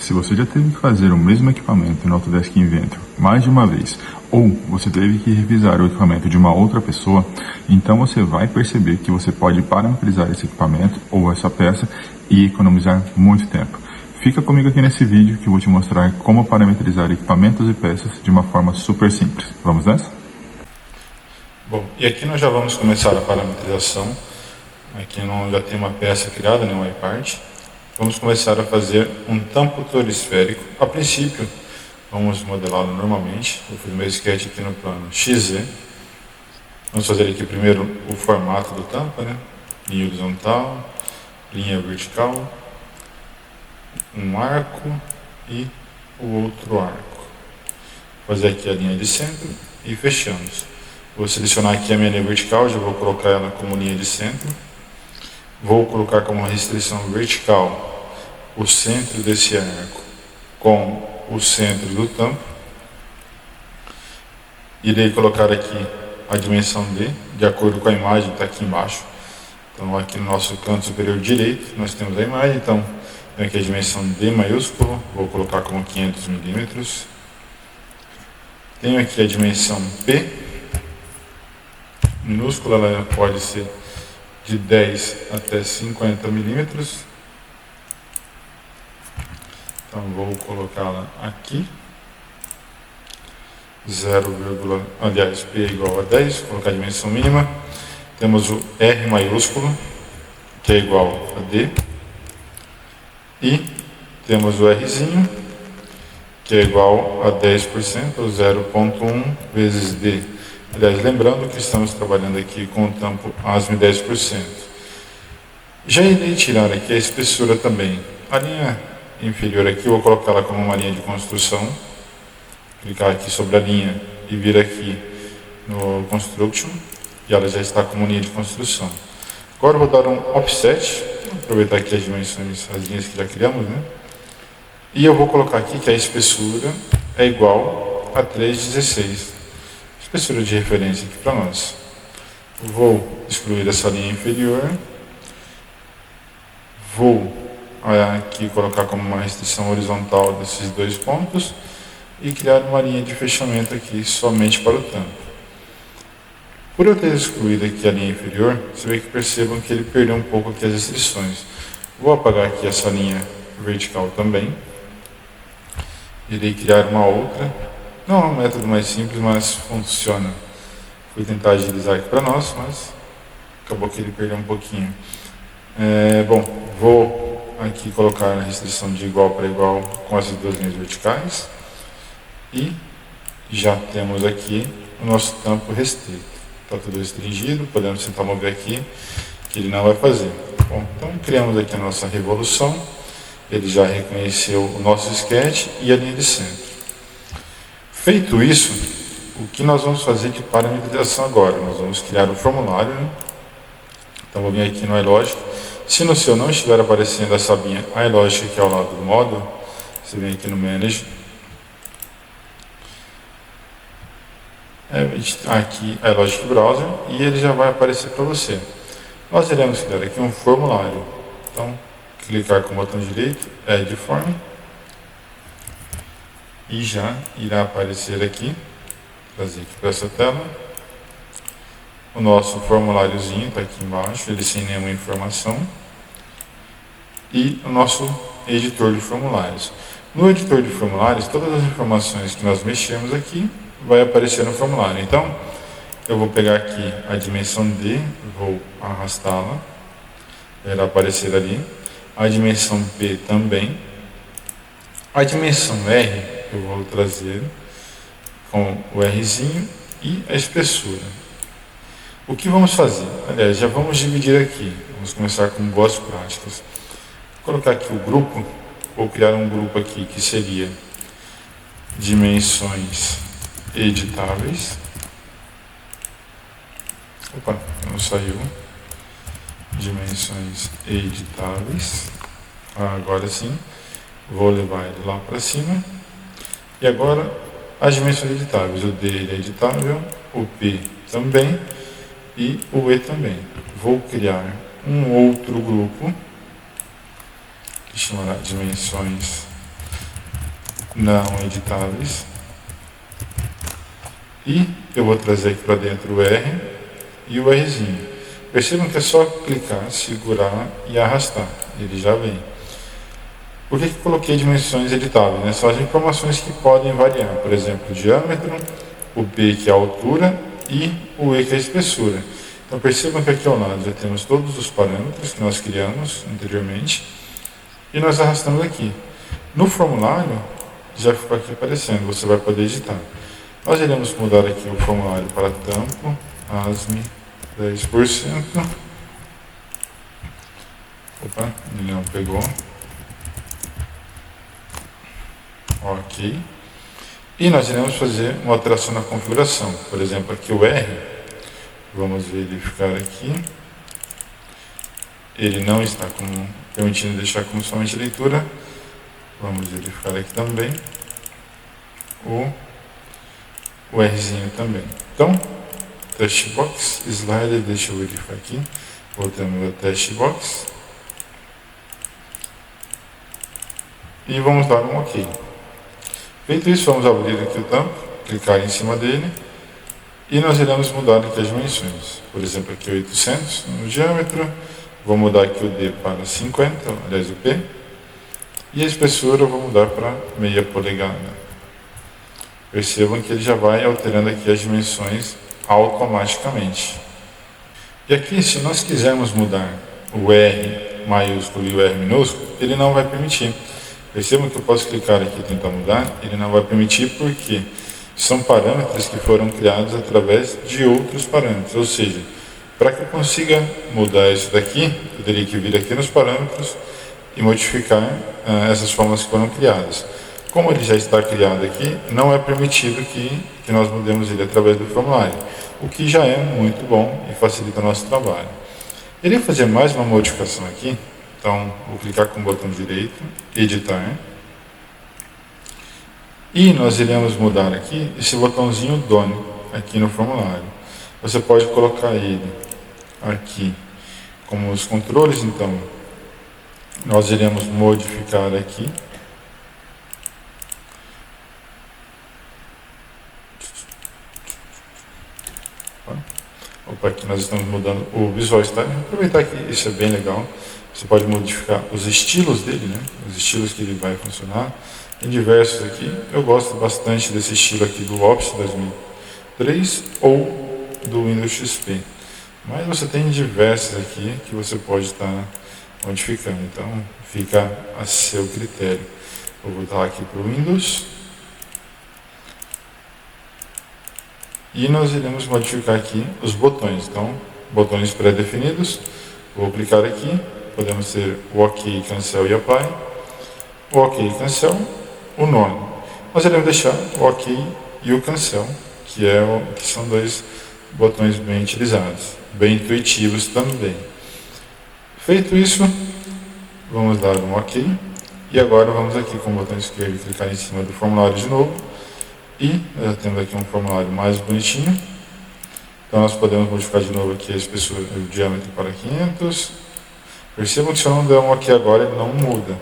Se você já teve que fazer o mesmo equipamento no Autodesk Inventor mais de uma vez, ou você teve que revisar o equipamento de uma outra pessoa, então você vai perceber que você pode parametrizar esse equipamento ou essa peça e economizar muito tempo. Fica comigo aqui nesse vídeo que eu vou te mostrar como parametrizar equipamentos e peças de uma forma super simples. Vamos nessa? Bom, e aqui nós já vamos começar a parametrização. Aqui já tem uma peça criada, um iPart. Vamos começar a fazer um tampo torisférico. A princípio, vamos modelá-lo normalmente. Eu fiz meu sketch aqui no plano XZ. Vamos fazer aqui primeiro o formato do tampo, linha horizontal, linha vertical, um arco e o outro arco. Vou fazer aqui a linha de centro e fechamos. Vou selecionar aqui a minha linha vertical, já vou colocar ela como linha de centro. Vou colocar como restrição vertical o centro desse arco com o centro do tampo. Irei colocar aqui a dimensão D, de acordo com a imagem que está aqui embaixo. Então aqui no nosso canto superior direito nós temos a imagem, então tenho aqui a dimensão D maiúsculo, vou colocar como 500 milímetros. Tenho aqui a dimensão P minúscula, ela pode ser de 10 até 50 milímetros. Então vou colocá-la aqui. P igual a 10, vou colocar a dimensão mínima. Temos o R maiúsculo, que é igual a D. E temos o Rzinho, que é igual a 10%, ou 0,1 vezes D. Aliás, lembrando que estamos trabalhando aqui com o tampo ASME 10%. Já irei tirar aqui a espessura também. A linha inferior aqui, eu vou colocar ela como uma linha de construção. Clicar aqui sobre a linha e vir aqui no Construction. E ela já está como linha de construção. Agora eu vou dar um offset. Vou aproveitar aqui as dimensões, as linhas que já criamos, E eu vou colocar aqui que a espessura é igual a 3,16. Espessura de referência aqui para nós. Vou excluir essa linha inferior. Vou aqui colocar como uma restrição horizontal desses dois pontos e criar uma linha de fechamento aqui somente para o tampo. Por eu ter excluído aqui a linha inferior, você vê que percebam que ele perdeu um pouco aqui as restrições. Vou apagar aqui essa linha vertical também. Irei criar uma outra. Não é um método mais simples, mas funciona. Fui tentar agilizar aqui para nós, mas acabou que ele perdeu um pouquinho. Bom, vou aqui colocar a restrição de igual para igual com essas duas linhas verticais. E já temos aqui o nosso tampo restrito. Está tudo restringido, podemos tentar mover aqui, que ele não vai fazer. Bom, então criamos aqui a nossa revolução. Ele já reconheceu o nosso sketch e a linha de centro. Feito isso, o que nós vamos fazer de parametrização agora? Nós vamos criar um formulário. Então vou vir aqui no iLogic. Se no seu não estiver aparecendo essa abinha iLogic aqui ao lado do módulo, você vem aqui no Manage. Aqui iLogic Browser e ele já vai aparecer para você. Nós iremos criar aqui um formulário. Então, clicar com o botão direito, Add Form. E já irá aparecer aqui, trazer aqui para essa tela, o nosso formuláriozinho está aqui embaixo, ele sem nenhuma informação, e o nosso editor de formulários. No editor de formulários, todas as informações que nós mexemos aqui, vai aparecer no formulário. Então, eu vou pegar aqui a dimensão D, vou arrastá-la, vai aparecer ali, a dimensão P também, a dimensão R, eu vou trazer com o Rzinho e a espessura. O que vamos fazer? Aliás, já vamos dividir aqui. Vamos começar com boas práticas. Vou colocar aqui o grupo. Vou criar um grupo aqui que seria dimensões editáveis. Opa, não saiu. Dimensões editáveis. Agora sim. Vou levar ele lá para cima. E agora, as dimensões editáveis. O D é editável, o P também e o E também. Vou criar um outro grupo, que chamará dimensões não editáveis. E eu vou trazer aqui para dentro o R e o Rzinho. Percebam que é só clicar, segurar e arrastar. Ele já vem. Por que coloquei dimensões editáveis? Né? São as informações que podem variar. Por exemplo, o diâmetro, o P, que é a altura, e o E, que é a espessura. Então percebam que aqui ao lado já temos todos os parâmetros que nós criamos anteriormente. E nós arrastamos aqui. No formulário, já ficou aqui aparecendo. Você vai poder editar. Nós iremos mudar aqui o formulário para tampo, ASME 10%. Opa, ele não pegou. Ok. E nós iremos fazer uma alteração na configuração. Por exemplo, aqui o R, vamos verificar aqui. Ele não está permitindo deixar como somente leitura. Vamos verificar aqui também. O Rzinho também. Então, test box, slider, deixa eu verificar aqui. Voltamos ao test box. E vamos dar um OK. Feito isso, vamos abrir aqui o tampo, clicar em cima dele. E nós iremos mudar aqui as dimensões. Por exemplo, aqui 800 no diâmetro. Vou mudar aqui o D para 50, aliás o P. E a espessura eu vou mudar para meia polegada. Percebam que ele já vai alterando aqui as dimensões automaticamente. E aqui, se nós quisermos mudar o R maiúsculo e o R minúsculo, ele não vai permitir. Percebam que eu posso clicar aqui e tentar mudar, ele não vai permitir porque são parâmetros que foram criados através de outros parâmetros. Ou seja, para que eu consiga mudar isso daqui, eu teria que vir aqui nos parâmetros e modificar essas formas que foram criadas. Como ele já está criado aqui, não é permitido que nós mudemos ele através do formulário, o que já é muito bom e facilita o nosso trabalho. Irei fazer mais uma modificação aqui, então vou clicar com o botão direito, editar, e nós iremos mudar aqui esse botãozinho Done, aqui no formulário. Você pode colocar ele aqui como os controles, então nós iremos modificar aqui. Opa, aqui nós estamos mudando o Visual Style. Vou aproveitar que isso é bem legal. Você pode modificar os estilos dele, né? Os estilos que ele vai funcionar. Tem diversos aqui. Eu gosto bastante desse estilo aqui do Office 2003 ou do Windows XP. Mas você tem diversos aqui que você pode estar modificando. Então fica a seu critério. Vou voltar aqui para o Windows. E nós iremos modificar aqui os botões. Então, botões pré-definidos. Vou clicar aqui. Podemos ter o OK, Cancel e Apply. O OK e Cancel. O None. Nós iremos deixar o OK e o Cancel, que são dois botões bem utilizados, bem intuitivos também. Feito isso, vamos dar um OK. E agora vamos aqui com o botão esquerdo clicar em cima do formulário de novo. E já temos aqui um formulário mais bonitinho. Então nós podemos modificar de novo aqui a espessura, o diâmetro para 500. Percebam que se eu não der um OK agora, ele não muda.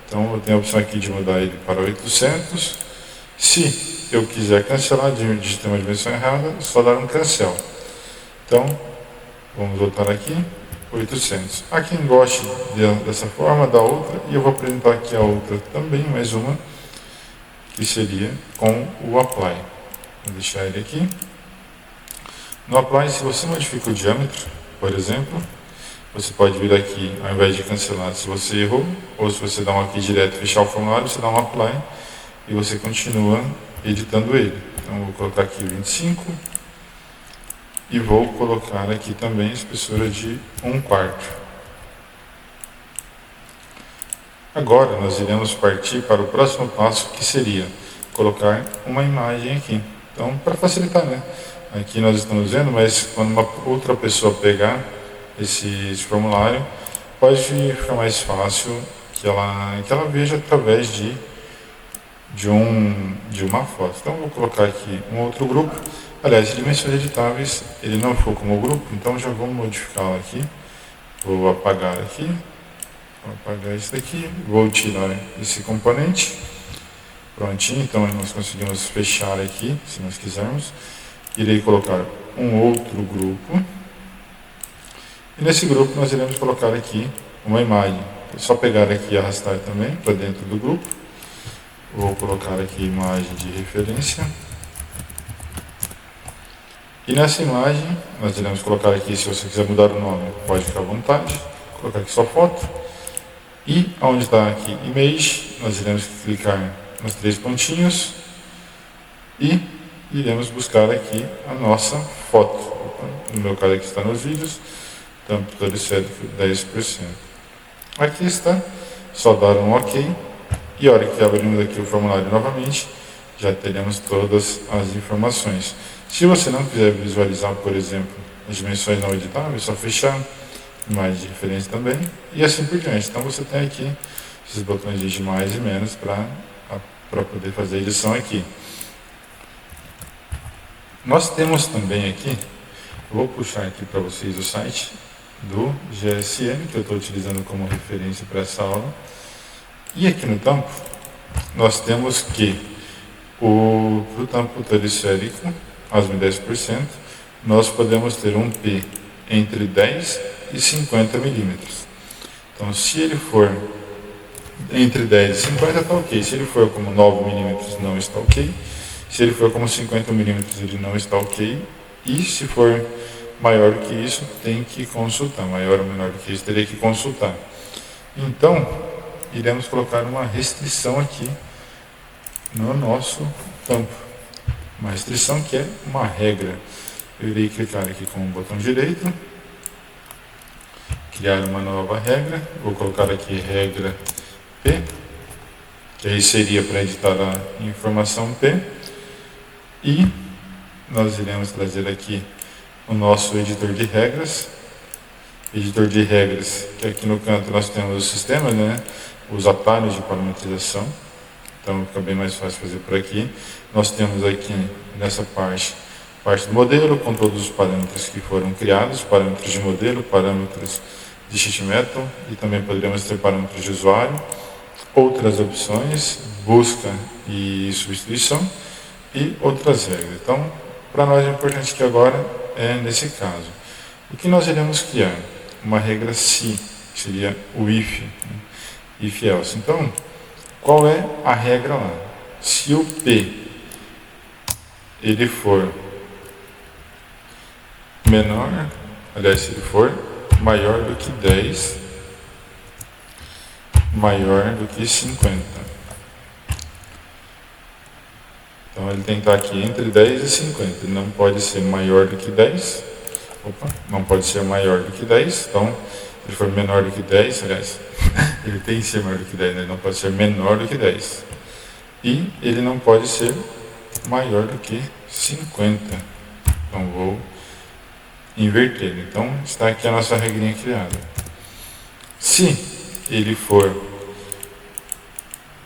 Então eu tenho a opção aqui de mudar ele para 800. Se eu quiser cancelar, digitei uma dimensão errada, é só dar um cancel. Então, vamos voltar aqui, 800. Há quem goste dessa forma, da outra, e eu vou apresentar aqui a outra também, mais uma, que seria com o Apply. Vou deixar ele aqui. No Apply, se você modifica o diâmetro, por exemplo, você pode vir aqui, ao invés de cancelar, se você errou, ou se você dá um aqui direto e fechar o formulário, você dá um Apply e você continua editando ele. Então, vou colocar aqui 25 e vou colocar aqui também a espessura de 1/4. Agora, nós iremos partir para o próximo passo, que seria colocar uma imagem aqui. Então, para facilitar, né? Aqui nós estamos vendo, mas quando uma outra pessoa pegar esse formulário, pode ficar mais fácil que ela veja através de uma foto. Então, vou colocar aqui um outro grupo. Aliás, dimensões editáveis, ele não ficou como grupo, então já vou modificá-lo aqui. Vou apagar aqui. Vou apagar isso daqui, vou tirar esse componente Prontinho, então nós conseguimos fechar aqui, se nós quisermos. Irei colocar um outro grupo. E nesse grupo nós iremos colocar aqui uma imagem. É só pegar aqui e arrastar também para dentro do grupo. Vou colocar aqui imagem de referência. E nessa imagem nós iremos colocar aqui, se você quiser mudar o nome, pode ficar à vontade. Vou colocar aqui só foto. E onde está aqui Image, nós iremos clicar nos 3 pontinhos e iremos buscar aqui a nossa foto. Opa, no meu caso aqui está nos vídeos, tampo toricérico 10%. Aqui está, só dar um OK. E a hora que abrimos aqui o formulário novamente, já teremos todas as informações. Se você não quiser visualizar, por exemplo, as dimensões não editáveis, é só fechar, imagem de referência também, e assim por diante. Então você tem aqui esses botões de mais e menos para poder fazer a edição aqui. Nós temos também aqui, vou puxar aqui para vocês o site do GSM, que eu estou utilizando como referência para essa aula. E aqui no tampo, nós temos que o tampo toricérico, às 10%, nós podemos ter um P entre 10 e 50 milímetros. Então, se ele for entre 10 e 50, está ok. Se ele for como 9 milímetros, não está ok. Se ele for como 50 milímetros, ele não está ok. E se for maior do que isso, tem que consultar. Maior ou menor do que isso, teria que consultar. Então, iremos colocar uma restrição aqui no nosso tampo. Uma restrição que é uma regra. Eu irei clicar aqui com o botão direito, criar uma nova regra. Vou colocar aqui regra P, que aí seria para editar a informação P. E nós iremos trazer aqui o nosso editor de regras. Editor de regras, que aqui no canto nós temos o sistema, né? Os atalhos de parametrização. Então fica bem mais fácil fazer por aqui. Nós temos aqui nessa parte do modelo, com todos os parâmetros que foram criados, parâmetros de modelo, parâmetros de sheet metal, e também poderíamos ter parâmetros de usuário, outras opções, busca e substituição, e outras regras. Então, para nós é importante que agora é nesse caso. O que nós iremos criar? Uma regra se, que seria o if, né? If else. Então, qual é a regra lá? Se o P ele for menor, aliás, se ele for maior do que 10, maior do que 50. Então ele tem que estar aqui entre 10 e 50. Ele não pode ser maior do que 10. Opa, não pode ser maior do que 10. Então, se ele for menor do que 10, aliás, ele tem que ser maior do que 10, né? Ele não pode ser menor do que 10. E ele não pode ser maior do que 50. Então vou inverter. Então está aqui a nossa regrinha criada. Se ele for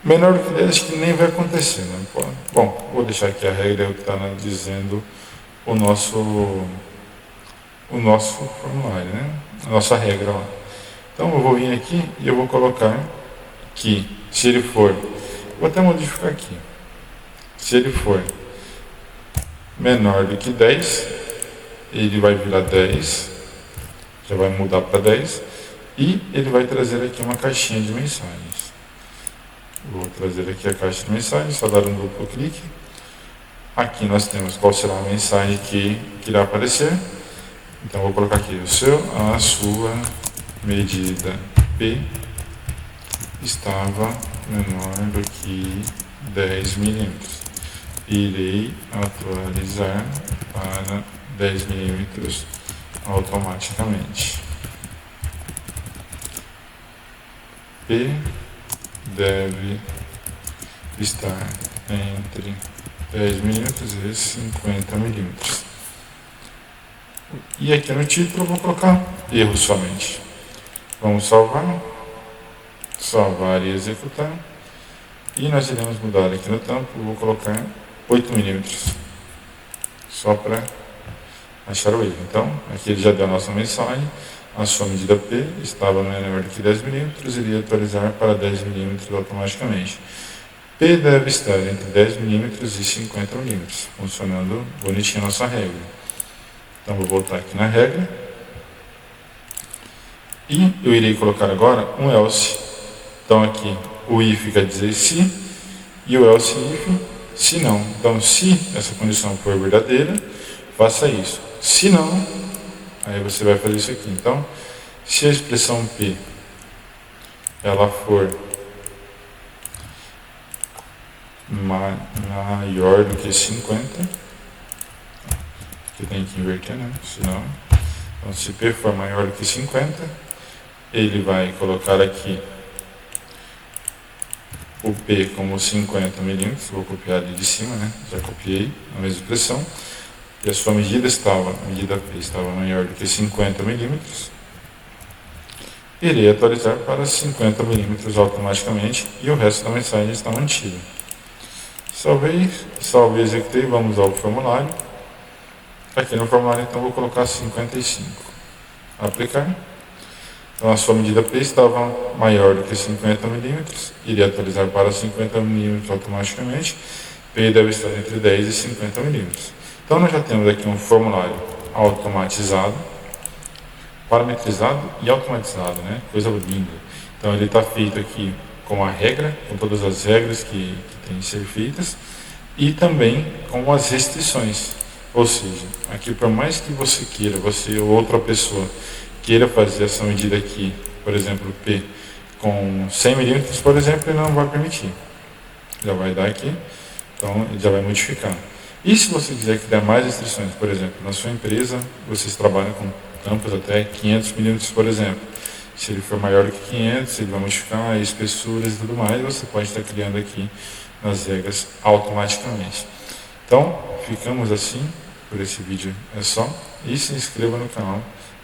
menor do que 10, acho que nem vai acontecer, né? Bom, vou deixar aqui a regra que está dizendo o nosso formulário, né? A nossa regra lá. Então eu vou vir aqui e eu vou colocar que se ele for, vou até modificar aqui, se ele for menor do que 10, ele vai virar 10, já vai mudar para 10, e ele vai trazer aqui uma caixinha de mensagens. Vou trazer aqui a caixa de mensagens, só dar um duplo clique. Aqui nós temos qual será a mensagem que irá aparecer. Então vou colocar aqui a sua medida P estava menor do que 10 milímetros. Irei atualizar para 10 milímetros automaticamente. P deve estar entre 10 milímetros e 50 milímetros. E aqui no título eu vou colocar erro somente. Vamos salvar e executar. E nós iremos mudar aqui no tampo, vou colocar 8 milímetros, só para achar o erro. Então, aqui ele já deu a nossa mensagem. A sua medida P estava menor do que 10 milímetros, iria atualizar para 10 milímetros automaticamente. P P deve estar entre 10 mm e 50 mm, funcionando bonitinho a nossa regra. Então vou voltar aqui na regra. E eu irei colocar agora um else. Então aqui o if quer dizer se, e o else if, se não. Então se essa condição for verdadeira, faça isso. Se não, aí você vai fazer isso aqui. Então, se a expressão P ela for maior do que 50, que tem que inverter, né? Senão, então, se P for maior do que 50, ele vai colocar aqui o P como 50 mm, vou copiar ali de cima, né? Já copiei a mesma expressão. E a sua medida a medida P estava maior do que 50 mm. Irei atualizar para 50 mm automaticamente e o resto da mensagem está mantido. Salvei e executei, vamos ao formulário. Aqui no formulário então vou colocar 55. Aplicar. Então a sua medida P estava maior do que 50 mm, iria atualizar para 50 mm automaticamente. P deve estar entre 10 e 50 mm. Então nós já temos aqui um formulário automatizado, parametrizado e automatizado, né? Coisa linda. Então ele está feito aqui com a regra, com todas as regras que têm que ser feitas, e também com as restrições. Ou seja, aqui por mais que você queira, você ou outra pessoa queira fazer essa medida aqui, por exemplo, P com 100 mm, por exemplo, ele não vai permitir. Já vai dar aqui, então ele já vai modificar. E se você quiser criar mais restrições, por exemplo, na sua empresa, vocês trabalham com tampas até 500 mm, por exemplo. Se ele for maior do que 500, ele vai modificar espessuras e tudo mais, você pode estar criando aqui nas regras automaticamente. Então, ficamos assim, por esse vídeo é só, e se inscreva no canal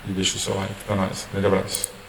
e deixe o seu like para nós. Grande abraço.